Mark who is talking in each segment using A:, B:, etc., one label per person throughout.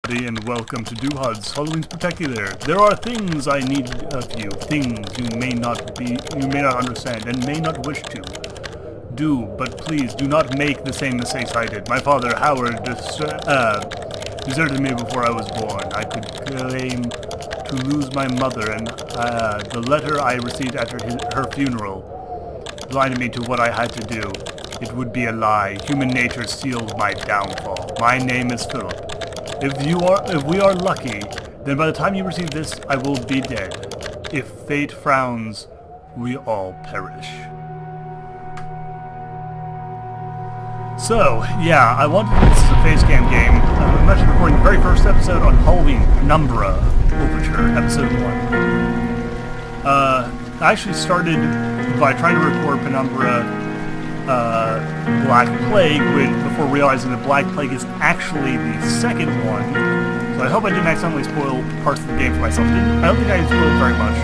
A: And welcome to Duhad's Halloween Spectacular. There are things I need of you, things you may not understand and may not wish to do, but please do not make the same mistakes I did. My father, Howard, deserted me before I was born. I could claim to lose my mother, and the letter I received after her funeral blinded me to what I had to do. It would be a lie. Human nature sealed my downfall. My name is Philip. If we are lucky, then by the time you receive this, I will be dead. If fate frowns, we all perish. So, yeah, this is a face cam game. I'm actually recording the very first episode on Halloween, Penumbra, Overture, episode 1. I actually started by trying to record Penumbra Black Plague before realizing that Black Plague is actually the second one. So I hope I didn't accidentally spoil parts of the game for myself. I don't think I spoiled very much,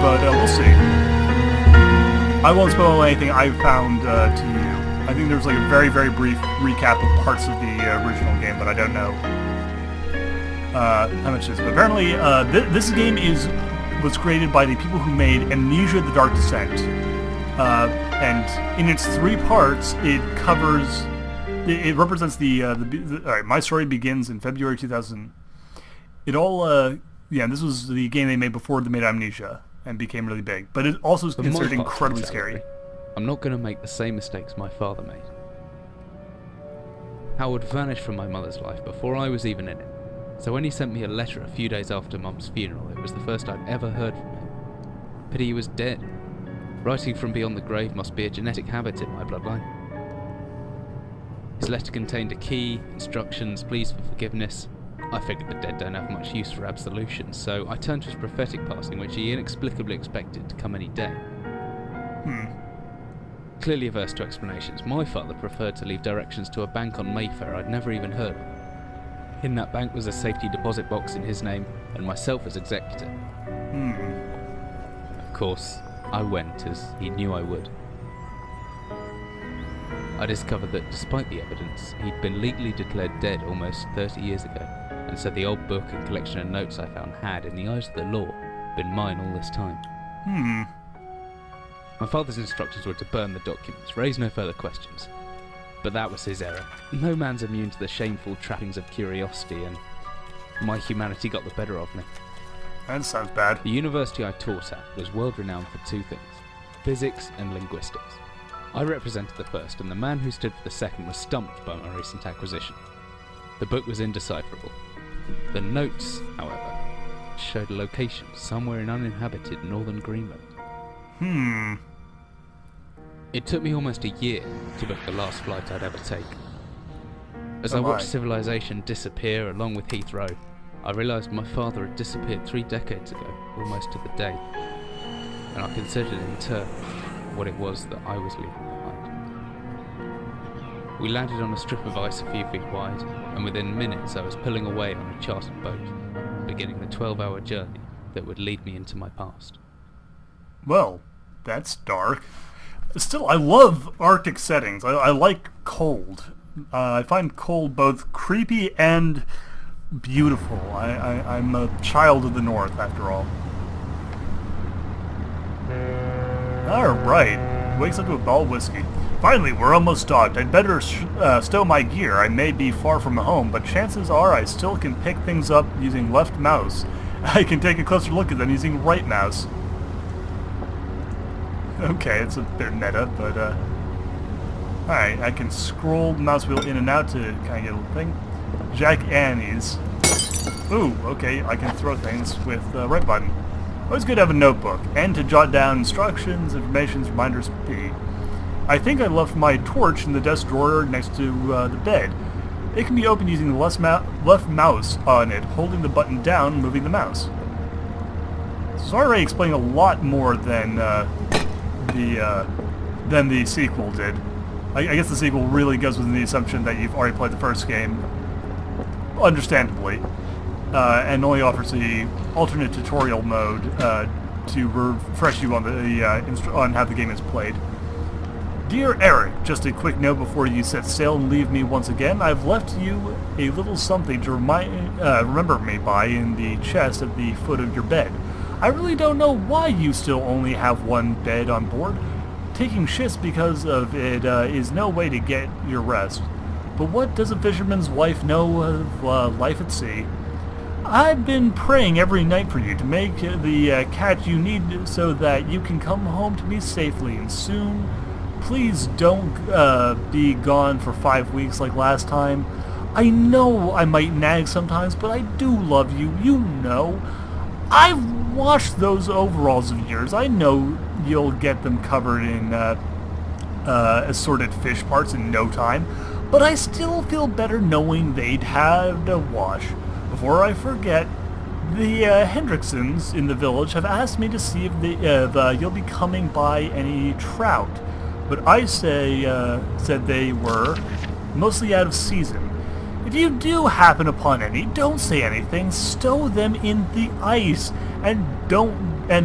A: but we'll see. I won't spoil anything I found to you. I think there's like a very, very brief recap of parts of the original game, but I don't know how much it is. But apparently, this game was created by the people who made Amnesia: The Dark Descent. And in its 3 parts, it represents alright, my story begins in February 2000. This was the game they made before they made Amnesia and became really big. But it also is considered incredibly scary.
B: I'm not going to make the same mistakes my father made. Howard vanished from my mother's life before I was even in it. So when he sent me a letter a few days after Mum's funeral, it was the first I'd ever heard from him. Pity he was dead. Writing from beyond the grave must be a genetic habit in my bloodline. His letter contained a key, instructions, pleas for forgiveness. I figured the dead don't have much use for absolution, so I turned to his prophetic passing, which he inexplicably expected to come any day. Clearly averse to explanations, my father preferred to leave directions to a bank on Mayfair I'd never even heard of. In that bank was a safety deposit box in his name, and myself as executor. Of course, I went, as he knew I would. I discovered that despite the evidence, he'd been legally declared dead almost 30 years ago, and so the old book and collection of notes I found had, in the eyes of the law, been mine all this time. My father's instructions were to burn the documents, raise no further questions. But that was his error. No man's immune to the shameful trappings of curiosity, and my humanity got the better of me.
A: That sounds bad.
B: The university I taught at was world-renowned for 2 things: physics and linguistics. I represented the first, and the man who stood for the second was stumped by my recent acquisition. The book was indecipherable. The notes, however, showed a location somewhere in uninhabited northern Greenland. It took me almost a year to book the last flight I'd ever take. As I watched civilization disappear along with Heathrow, I realised my father had disappeared 3 decades ago, almost to the day, and I considered in turn what it was that I was leaving behind. We landed on a strip of ice a few feet wide, and within minutes I was pulling away on a chartered boat, beginning the 12-hour journey that would lead me into my past.
A: Well, that's dark. Still, I love Arctic settings. I like cold. I find cold both creepy and beautiful. I'm a child of the North, after all. Alright, wakes up to a bottle of whiskey. Finally, we're almost docked. I'd better stow my gear. I may be far from home, but chances are I still can pick things up using left mouse. I can take a closer look at them using right mouse. Okay, it's a bit meta, but alright, I can scroll the mouse wheel in and out to kind of get a little thing. Jack Annie's. Ooh, okay, I can throw things with the right button. Always good to have a notebook, and to jot down instructions, information, reminders, P. I think I left my torch in the desk drawer next to the bed. It can be opened using the left mouse on it, holding the button down, moving the mouse. So it's already explaining a lot more than the sequel did. I guess the sequel really goes within the assumption that you've already played the first game, understandably, and only offers the alternate tutorial mode to refresh you on on how the game is played. Dear Eric, just a quick note before you set sail and leave me once again. I've left you a little something to remember me by in the chest at the foot of your bed. I really don't know why you still only have one bed on board. Taking shifts because of it is no way to get your rest. But what does a fisherman's wife know of life at sea? I've been praying every night for you to make the catch you need so that you can come home to me safely and soon. Please don't be gone for 5 weeks like last time. I know I might nag sometimes, but I do love you, you know. I've washed those overalls of yours. I know you'll get them covered in assorted fish parts in no time, but I still feel better knowing they'd had a wash. Before I forget, the Hendricksons in the village have asked me to see if you'll be coming by any trout. But I said they were mostly out of season. If you do happen upon any, don't say anything. Stow them in the ice, and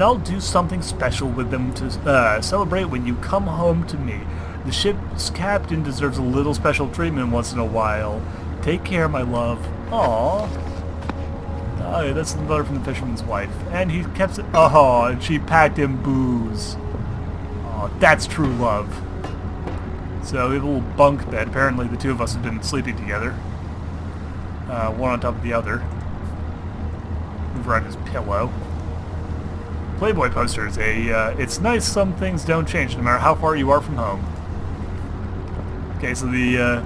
A: I'll do something special with them to celebrate when you come home to me. The ship's captain deserves a little special treatment once in a while. Take care, my love. Aww. Oh, that's the letter from the fisherman's wife, and he kept it. Oh, and she packed him booze. Oh, that's true love. So we have a little bunk bed. Apparently the two of us have been sleeping together. One on top of the other. Move around his pillow. Playboy posters. It's nice some things don't change no matter how far you are from home. Okay, so the,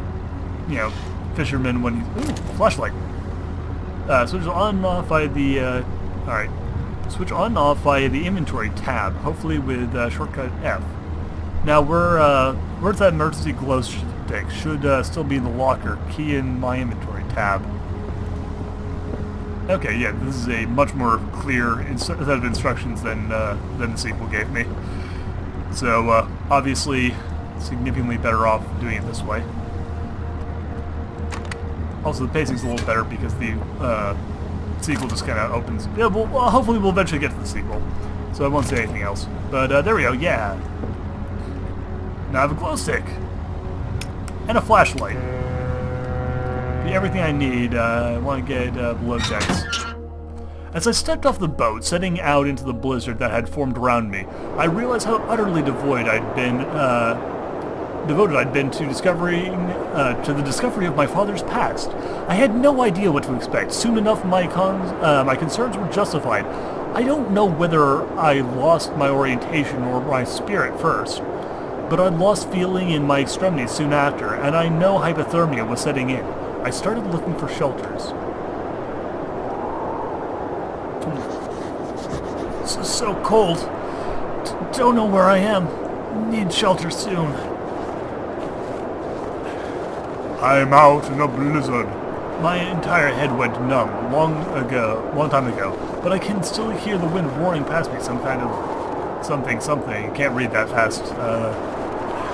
A: fisherman when he's... Ooh, flashlight. Switch on and off via the, alright. Switch on and off via the inventory tab, hopefully with shortcut F. Now where's that emergency glow stick? Should still be in the locker. Key in my inventory tab. Okay, yeah, this is a much more clear set of instructions than the sequel gave me. So obviously, significantly better off doing it this way. Also, the pacing's a little better because the sequel just kind of opens. Yeah, well, hopefully we'll eventually get to the sequel, so I won't say anything else. But there we go. Yeah. Now I have a glow stick and a flashlight. Be everything I need. I want to get below decks. As I stepped off the boat, setting out into the blizzard that had formed around me, I realized how utterly devoted I'd been to the discovery of my father's past. I had no idea what to expect. Soon enough, my concerns were justified. I don't know whether I lost my orientation or my spirit first, but I lost feeling in my extremities soon after, and I know hypothermia was setting in. I started looking for shelters. This is so cold. Don't know where I am. Need shelter soon. I'm out in a blizzard. My entire head went numb long time ago, but I can still hear the wind roaring past me, some kind of something. Can't read that fast.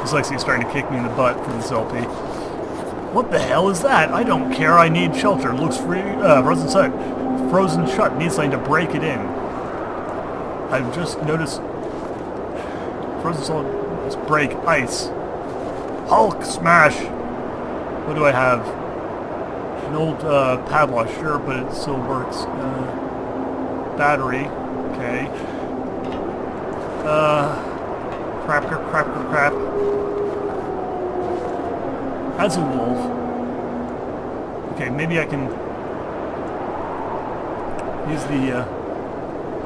A: Dyslexia's starting to kick me in the butt for this LP. What the hell is that? I don't care, I need shelter. Looks frozen shut. Need something to break it in. I've just noticed frozen solid. Let's break ice. Hulk smash. What do I have? An old padlock, sure, but it still works. Battery, okay. Crap. As a wolf. Okay, maybe I can use the,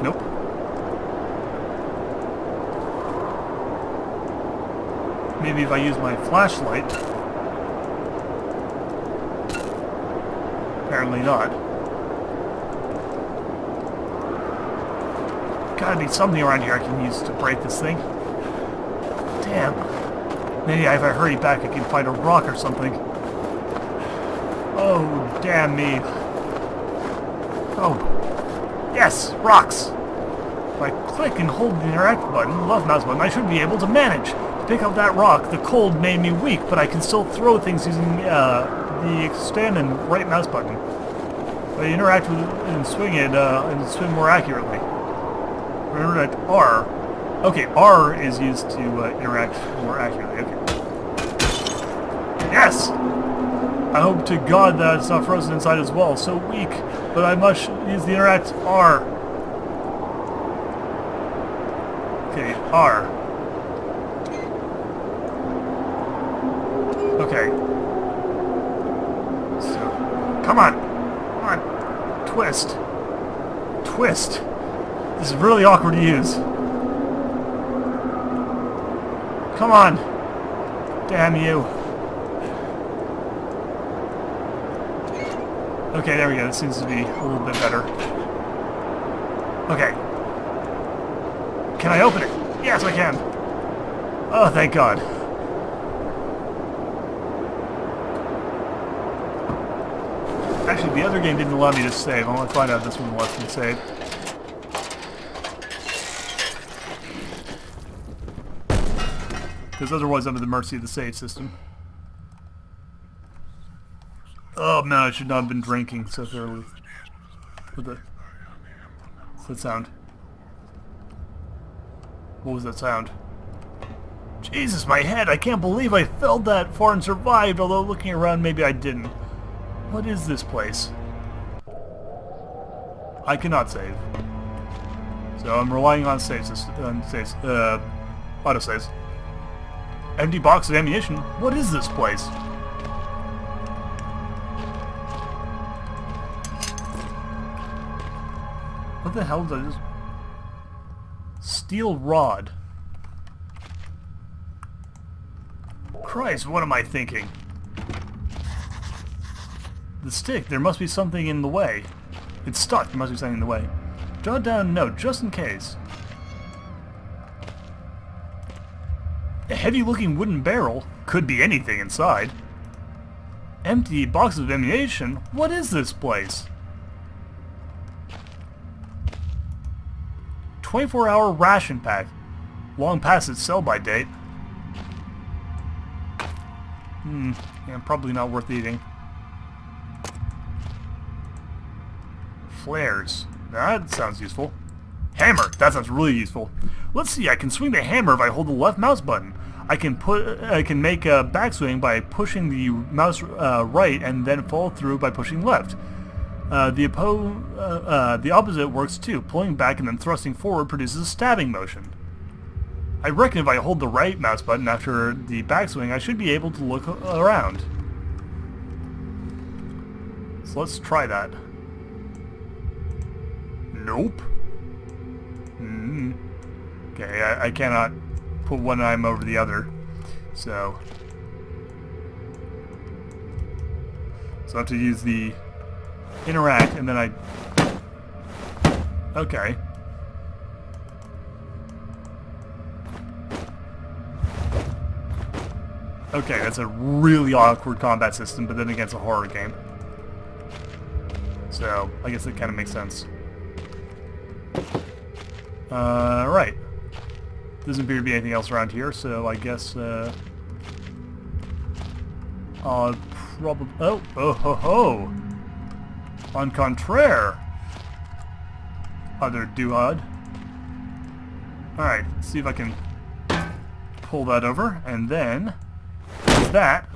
A: nope. Maybe if I use my flashlight. Apparently not. Gotta be something around here I can use to break this thing. Damn. Maybe if I hurry back I can find a rock or something. Oh, damn me. Oh. Yes, rocks. If I click and hold the interact button, left mouse button, I should be able to manage. To pick up that rock, the cold made me weak, but I can still throw things using the extend and right mouse button. But interact with it and swing it and swing more accurately. Remember that R. Okay, R is used to interact more accurately. Okay. Yes! I hope to God that it's not frozen inside as well. So weak, but I must use the interact R. Okay, R. Okay. So, come on! Come on! Twist! Twist! This is really awkward to use. Come on! Damn you. Okay, there we go. This seems to be a little bit better. Okay. Can I open it? Yes, I can. Oh, thank God. Actually, the other game didn't allow me to save. I want to find out if this one lets me save. Because otherwise I'm at the mercy of the save system. Oh man, I should not have been drinking so thoroughly. What's that sound? What was that sound? Jesus, my head! I can't believe I fell that far and survived, although looking around maybe I didn't. What is this place? I cannot save. So I'm relying on autosaves. Empty box of ammunition? What is this place? What the hell did I just... Steel rod. Christ, what am I thinking? The stick, there must be something in the way. It's stuck, there must be something in the way. Jot down a note, just in case. A heavy-looking wooden barrel. Could be anything inside. Empty box of ammunition? What is this place? 24-hour ration pack. Long past its sell-by date. Yeah, probably not worth eating. Flares. That sounds useful. Hammer. That sounds really useful. Let's see. I can swing the hammer if I hold the left mouse button. I can make a backswing by pushing the mouse right and then follow through by pushing left. The opposite works too. Pulling back and then thrusting forward produces a stabbing motion. I reckon if I hold the right mouse button after the backswing, I should be able to look around. So let's try that. Nope. Okay, I cannot put one arm over the other, so I have to use the interact, and then I... Okay. Okay, that's a really awkward combat system, but then again, it's a horror game. So, I guess it kind of makes sense. Right. Doesn't appear to be anything else around here, so I guess, I'll probably... Oh ho ho! En contraire! Other Duhad. Alright, let's see if I can pull that over, and then... that.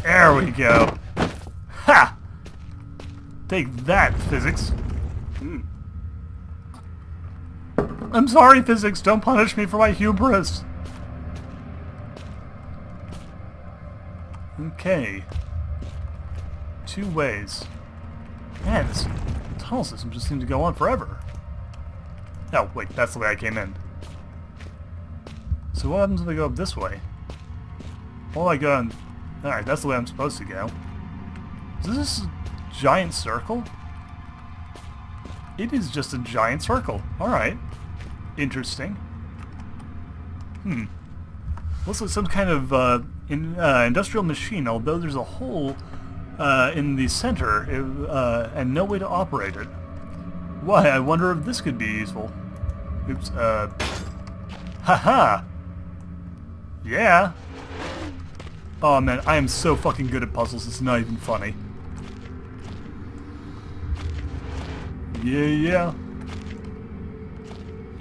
A: There we go! Ha! Take that, physics. I'm sorry, physics. Don't punish me for my hubris. Okay. 2 ways. Man, this tunnel system just seems to go on forever. Oh, wait, that's the way I came in. So what happens if I go up this way? Well, I go on... Alright, that's the way I'm supposed to go. Is this a giant circle? It is just a giant circle. Alright. Interesting. Looks like some kind of industrial machine, although there's a hole in the center and no way to operate it. Why, I wonder if this could be useful. Oops, haha! Yeah! Oh man, I am so fucking good at puzzles, it's not even funny. Yeah.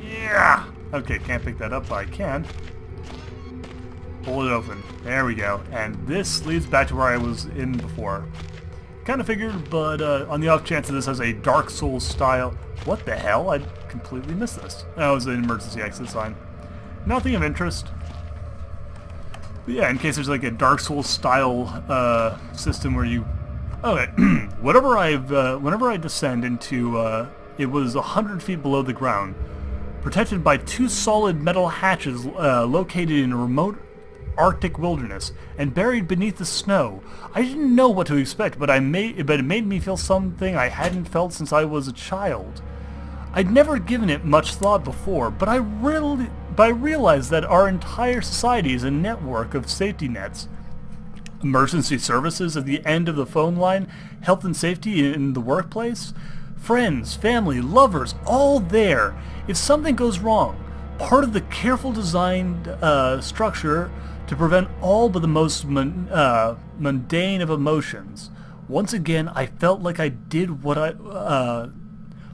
A: Yeah! Okay, can't pick that up, but I can. Pull it open. There we go. And this leads back to where I was in before. Kind of figured, but on the off chance that this has a Dark Souls style... What the hell? I completely missed this. That was an emergency exit sign. Nothing of interest. But yeah, in case there's like a Dark Souls style system where you... Okay, whenever I descend into... it was 100 feet below the ground, protected by 2 solid metal hatches located in a remote Arctic wilderness and buried beneath the snow. I didn't know what to expect, but it made me feel something I hadn't felt since I was a child. I'd never given it much thought before, but I realized that our entire society is a network of safety nets. Emergency services at the end of the phone line, health and safety in the workplace, friends, family, lovers, all there. If something goes wrong, part of the careful designed structure to prevent all but the most mundane of emotions. Once again, I felt like I did what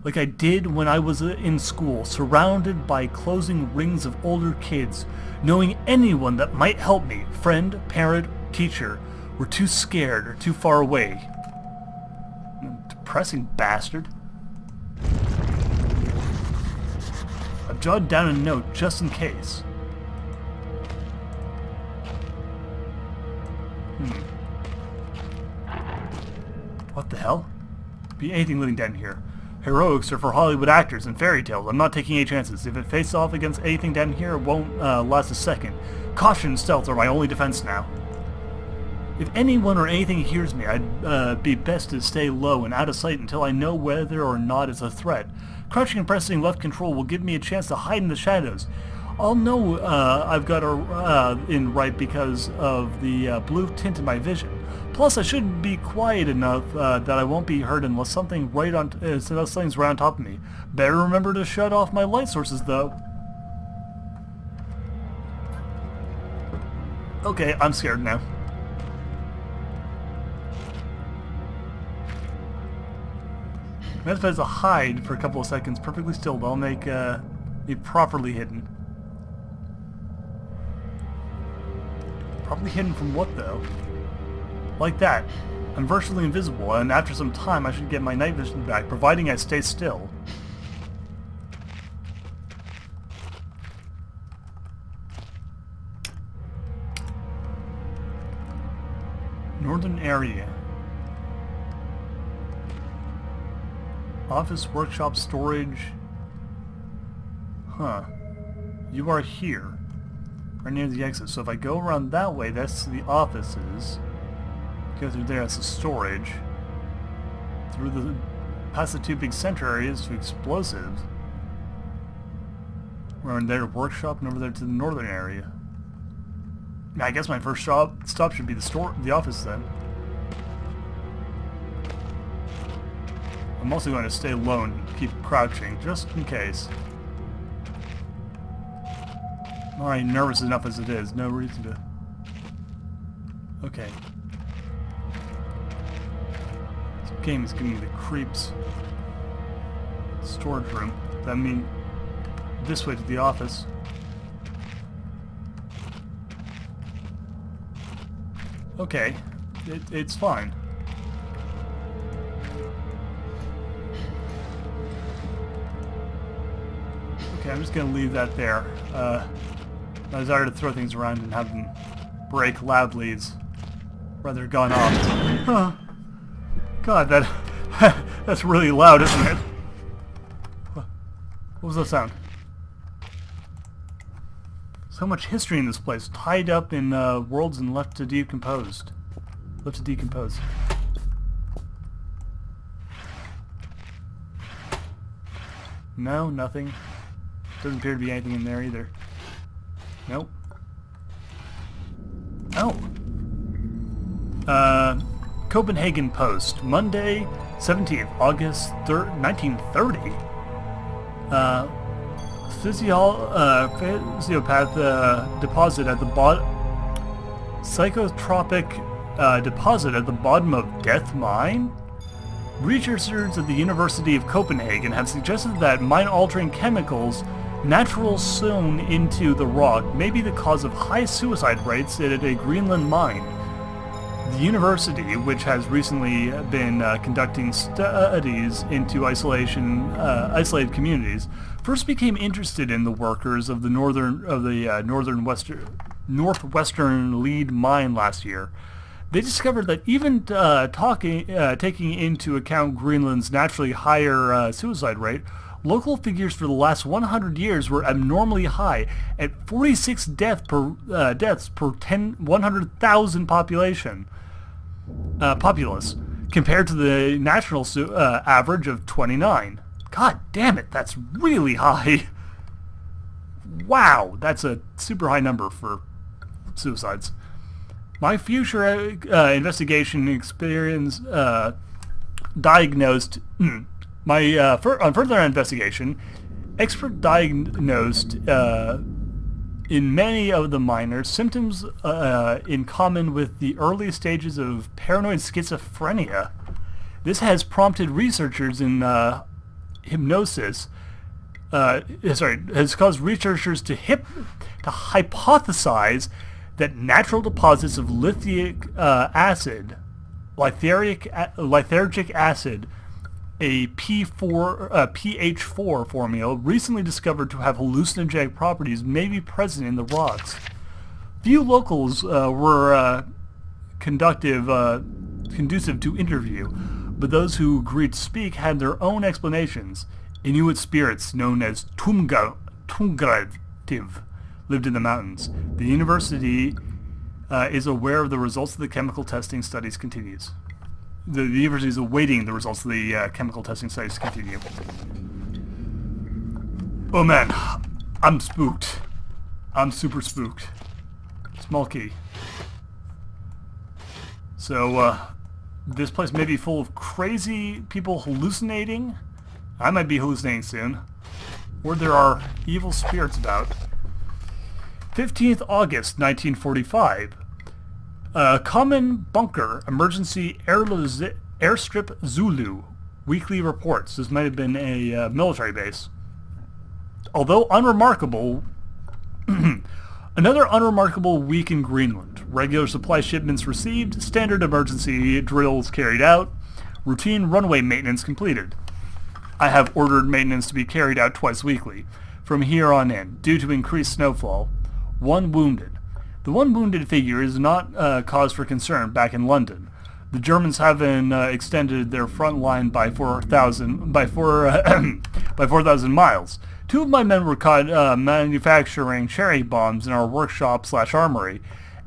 A: like I did when I was in school, surrounded by closing rings of older kids, knowing anyone that might help me, friend, parent, teacher, were too scared or too far away. Depressing bastard. I've jotted down a note just in case. What the hell? Be anything living down here. Heroics are for Hollywood actors and fairy tales. I'm not taking any chances. If it faces off against anything down here, it won't last a second. Caution and stealth are my only defense now. If anyone or anything hears me, I'd be best to stay low and out of sight until I know whether or not it's a threat. Crouching and pressing left control will give me a chance to hide in the shadows. I'll know I've got in right because of the blue tint in my vision. Plus, I should be quiet enough that I won't be heard unless something's right on top of me. Better remember to shut off my light sources, though. Okay, I'm scared now. That's best to hide for a couple of seconds, perfectly still. That'll make me properly hidden. Properly hidden from what, though? Like that. I'm virtually invisible, and after some time I should get my night vision back, providing I stay still. Northern area. Office, workshop, storage. Huh. You are here. Right near the exit. So if I go around that way, that's the offices. Go through there, that's the storage. Through the... past the 2 big center areas to explosives. We're in there to workshop and over there to the northern area. I guess my first stop should be the office then. I'm also going to stay low and keep crouching, just in case. I'm already nervous enough as it is, no reason to... Okay. This game is giving me the creeps. Storage room. That means this way to the office. Okay. It's fine. Okay, I'm just gonna leave that there. My desire to throw things around and have them break loudly is rather gone off. Huh. God, that's really loud, isn't it? What was that sound? So much history in this place, tied up in worlds and left to decompose. No, nothing. Doesn't appear to be anything in there either. Nope. Oh. Copenhagen Post, Monday, 17th August 1930. Physiopath deposit at the bottom. Psychotropic deposit at the bottom of Death Mine? Researchers at the University of Copenhagen have suggested that mine-altering chemicals Natural sewn into the rock may be the cause of high suicide rates at a Greenland mine. The university, which has recently been conducting studies into isolated communities, first became interested in the workers of the northwestern lead mine last year. They discovered that even taking into account Greenland's naturally higher suicide rate, local figures for the last 100 years were abnormally high, at 46 deaths per 100,000 populace, compared to the national average of 29. God damn it, that's really high. Wow, that's a super high number for suicides. My future investigation experience diagnosed... on further investigation, expert diagnosed in many of the miners symptoms in common with the early stages of paranoid schizophrenia. This has prompted researchers in hypnosis. Has caused researchers to hypothesize that natural deposits of lithic acid, lithargic acid, a pH4 formula recently discovered to have hallucinogenic properties, may be present in the rocks. Few locals were conducive to interview, but those who agreed to speak had their own explanations. Inuit spirits known as Tungrativ lived in the mountains. The university is aware of the results of the chemical testing studies continues. The university is awaiting the results of the chemical testing studies to continue. Oh man, I'm spooked. I'm super spooked. Small key. So, this place may be full of crazy people hallucinating. I might be hallucinating soon. Or there are evil spirits about. 15th August, 1945. Common Bunker, Emergency Airstrip Zulu. Weekly reports. This might have been a military base. Although unremarkable, another unremarkable week in Greenland. Regular supply shipments received, standard emergency drills carried out, routine runway maintenance completed. I have ordered maintenance to be carried out twice weekly, from here on in, due to increased snowfall. One wounded. The one wounded figure is not cause for concern back in London. The Germans haven't extended their front line by 4,000 miles. Two of my men were caught manufacturing cherry bombs in our workshop/armory,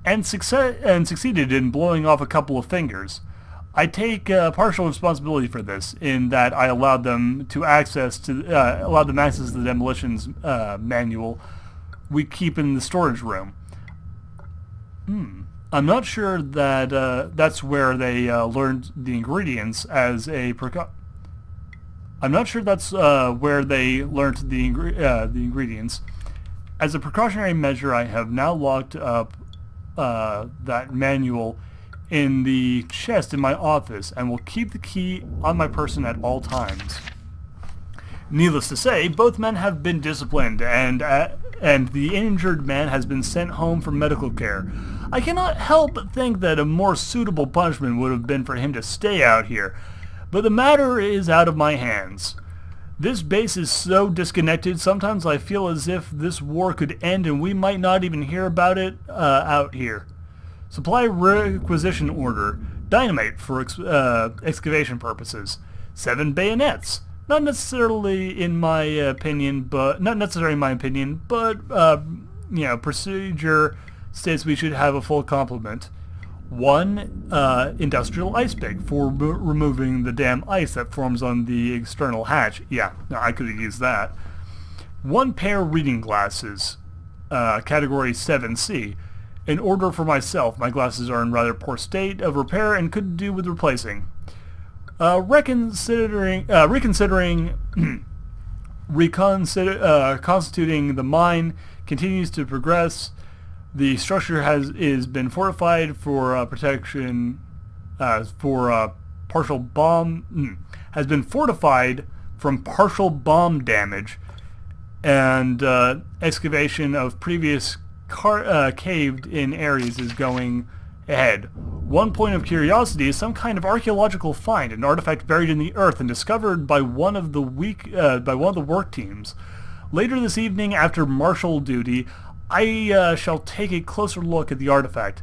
A: and succeeded in blowing off a couple of fingers. I take partial responsibility for this, in that I allowed them access to the demolitions manual we keep in the storage room. I'm not sure that that's where they learned the ingredients as a I'm not sure that's where they learned the ingredients. As a precautionary measure, I have now locked up that manual in the chest in my office, and will keep the key on my person at all times. Needless to say, both men have been disciplined, and the injured man has been sent home for medical care. I cannot help but think that a more suitable punishment would have been for him to stay out here, but the matter is out of my hands. This base is so disconnected, sometimes I feel as if this war could end and we might not even hear about it out here. Supply requisition order. Dynamite for excavation purposes. 7 bayonets. Not necessarily in my opinion, but procedure states we should have a full complement. 1 industrial ice pick for removing the damn ice that forms on the external hatch. Yeah, no, I could have used that. 1 pair reading glasses, category 7C. An order for myself. My glasses are in rather poor state of repair and could do with replacing. Reconsidering constituting the mine continues to progress. The structure is been fortified for protection partial bomb has been fortified from partial bomb damage and excavation of previous caved-in areas is going ahead. One point of curiosity is some kind of archaeological find, an artifact buried in the earth and discovered by one of the work teams. Later this evening, after marshal duty, I shall take a closer look at the artifact.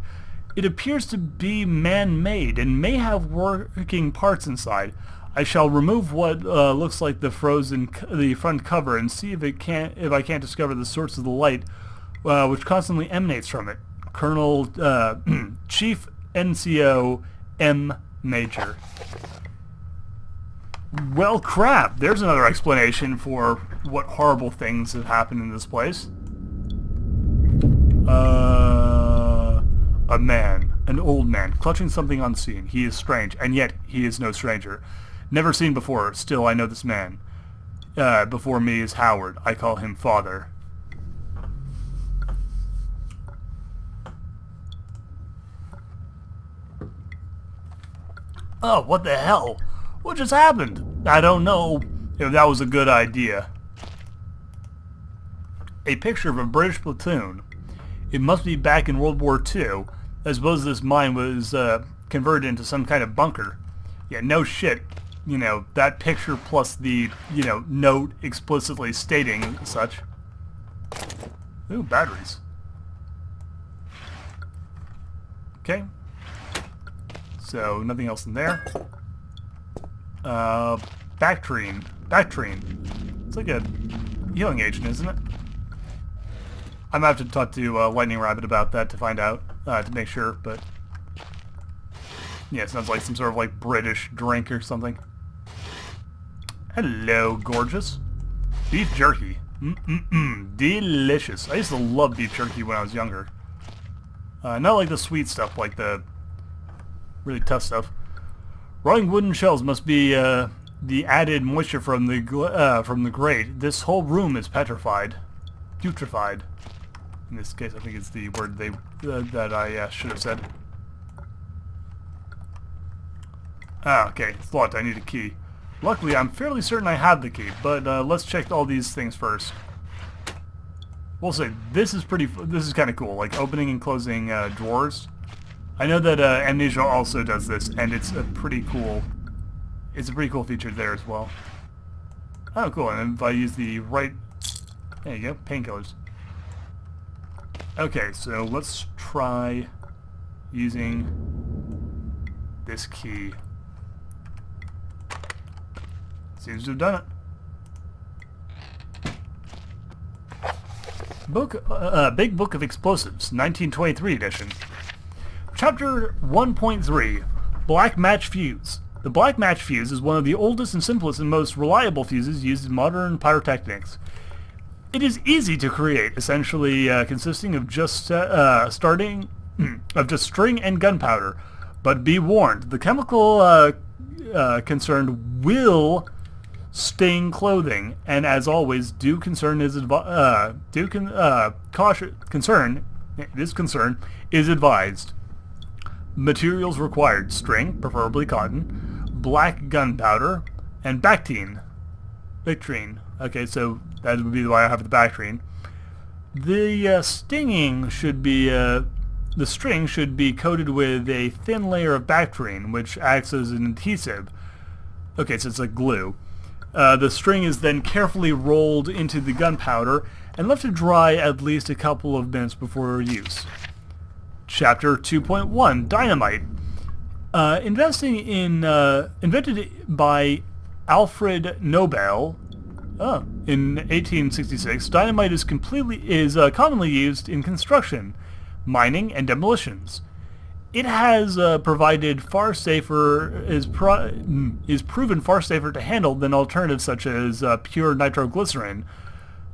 A: It appears to be man-made and may have working parts inside. I shall remove what looks like the front cover and see if I can't discover the source of the light which constantly emanates from it. Colonel Chief NCO M. Major. Well, crap. There's another explanation for what horrible things have happened in this place. A man, an old man, clutching something unseen. He is strange, and yet he is no stranger. Never seen before, still I know this man. Before me is Howard. I call him Father. Oh, what the hell? What just happened? I don't know if that was a good idea. A picture of a British platoon. It must be back in World War II. I suppose this mine was converted into some kind of bunker. Yeah, no shit. You know, that picture plus the, note explicitly stating such. Ooh, batteries. Okay. So, nothing else in there. Bactrine. It's like a healing agent, isn't it? I'm going to have to talk to Lightning Rabbit about that to find out, to make sure, but... Yeah, it sounds like some sort of, like, British drink or something. Hello, gorgeous. Beef jerky. Delicious. I used to love beef jerky when I was younger. Not like the sweet stuff, like the really tough stuff. Rotting wooden shells must be the added moisture from the grate. This whole room is petrified. Putrefied. In this case, I think it's the word that I should have said. Ah, okay. It's locked. I need a key. Luckily, I'm fairly certain I have the key, but let's check all these things first. We'll say this is kind of cool, like opening and closing drawers. I know that Amnesia also does this, and it's a pretty cool feature there as well. Oh, cool. And if I use the right, there you go, painkillers. Okay, so let's try using this key. Seems to have done it. Big Book of Explosives, 1923 edition. Chapter 1.3, Black Match Fuse. The black match fuse is one of the oldest and simplest and most reliable fuses used in modern pyrotechnics. It is easy to create, essentially consisting of just string and gunpowder. But be warned, the chemical concerned will stain clothing, and as always, concern is advised. Materials required: string, preferably cotton, black gunpowder, and Bactrine. Okay, so that would be why I have the Bactrine. The string should be coated with a thin layer of Bactrine, which acts as an adhesive. Okay, so it's like glue. The string is then carefully rolled into the gunpowder and left to dry at least a couple of minutes before use. Chapter 2.1, Dynamite. Invented by Alfred Nobel in 1866, dynamite is commonly used in construction, mining, and demolitions. It has is proven far safer to handle than alternatives such as pure nitroglycerin,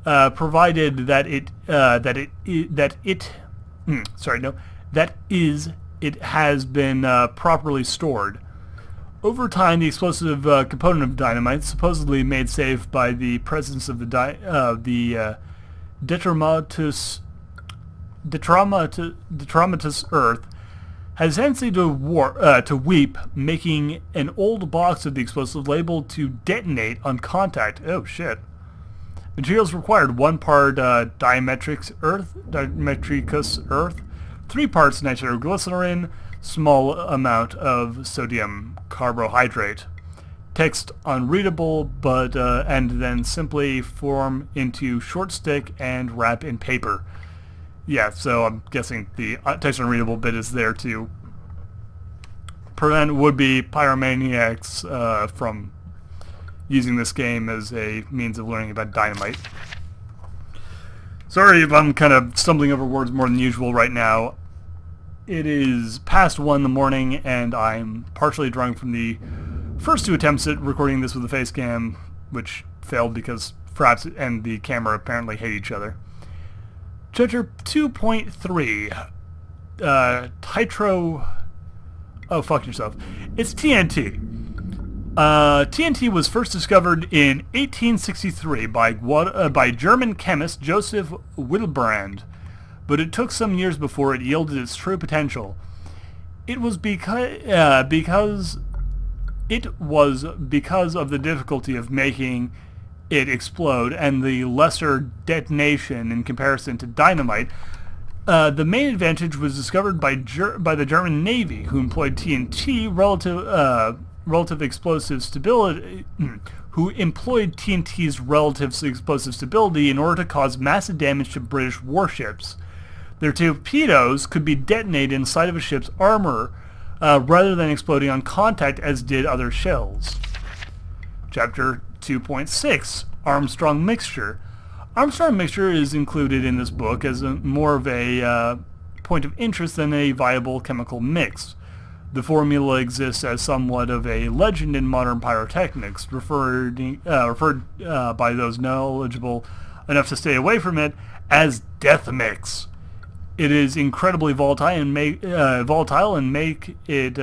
A: provided that it has been properly stored. Over time, the explosive component of dynamite, supposedly made safe by the presence of the detritus earth, has a tendency to weep, making an old box of the explosive labeled to detonate on contact. Oh shit. Materials required: 1 part dimetricus earth, 3 parts nitroglycerin, small amount of sodium carbohydrate. Text unreadable, but and then simply form into short stick and wrap in paper. Yeah, so I'm guessing the text unreadable bit is there to prevent would-be pyromaniacs from using this game as a means of learning about dynamite. Sorry if I'm kind of stumbling over words more than usual right now. It is past 1 in the morning, and I'm partially drunk from the first 2 attempts at recording this with a face cam, which failed because Fraps and the camera apparently hate each other. Chapter 2.3, Titro... Oh, fuck yourself. It's TNT. TNT was first discovered in 1863 by German chemist Joseph Wilbrand, but it took some years before it yielded its true potential. It was because of the difficulty of making it explode and the lesser detonation in comparison to dynamite. The main advantage was discovered by the German Navy, who employed TNT relative explosive stability, who employed TNT's relative explosive stability in order to cause massive damage to British warships. Their torpedoes could be detonated inside of a ship's armor rather than exploding on contact as did other shells. Chapter 2.6, Armstrong Mixture. Armstrong Mixture is included in this book as more of a point of interest than a viable chemical mix. The formula exists as somewhat of a legend in modern pyrotechnics, referred by those knowledgeable enough to stay away from it as death mix. It is incredibly volatile and make it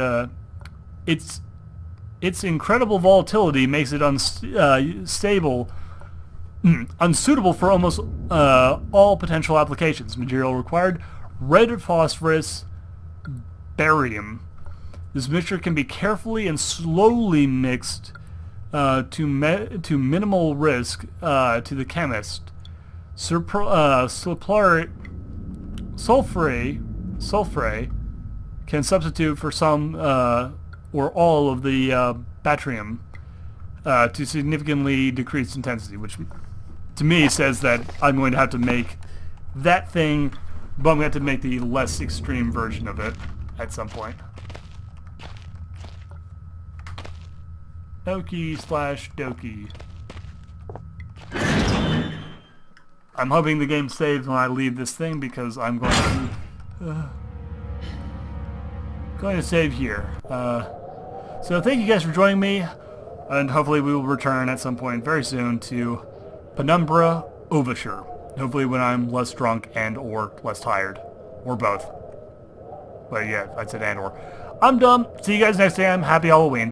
A: its incredible volatility makes it unsuitable for almost all potential applications. Material required: red phosphorus, barium. This mixture can be carefully and slowly mixed to minimal risk to the chemist. Sulfure can substitute for some or all of the batrium to significantly decrease intensity, which to me says that I'm going to have to make that thing, but I'm going to have to make the less extreme version of it at some point. Okie/dokie. I'm hoping the game saves when I leave this thing because I'm going to save here. So thank you guys for joining me, and hopefully we will return at some point very soon to Penumbra Overture. Hopefully when I'm less drunk and or less tired, or both. But yeah, I said and or. I'm done. See you guys next time. Happy Halloween.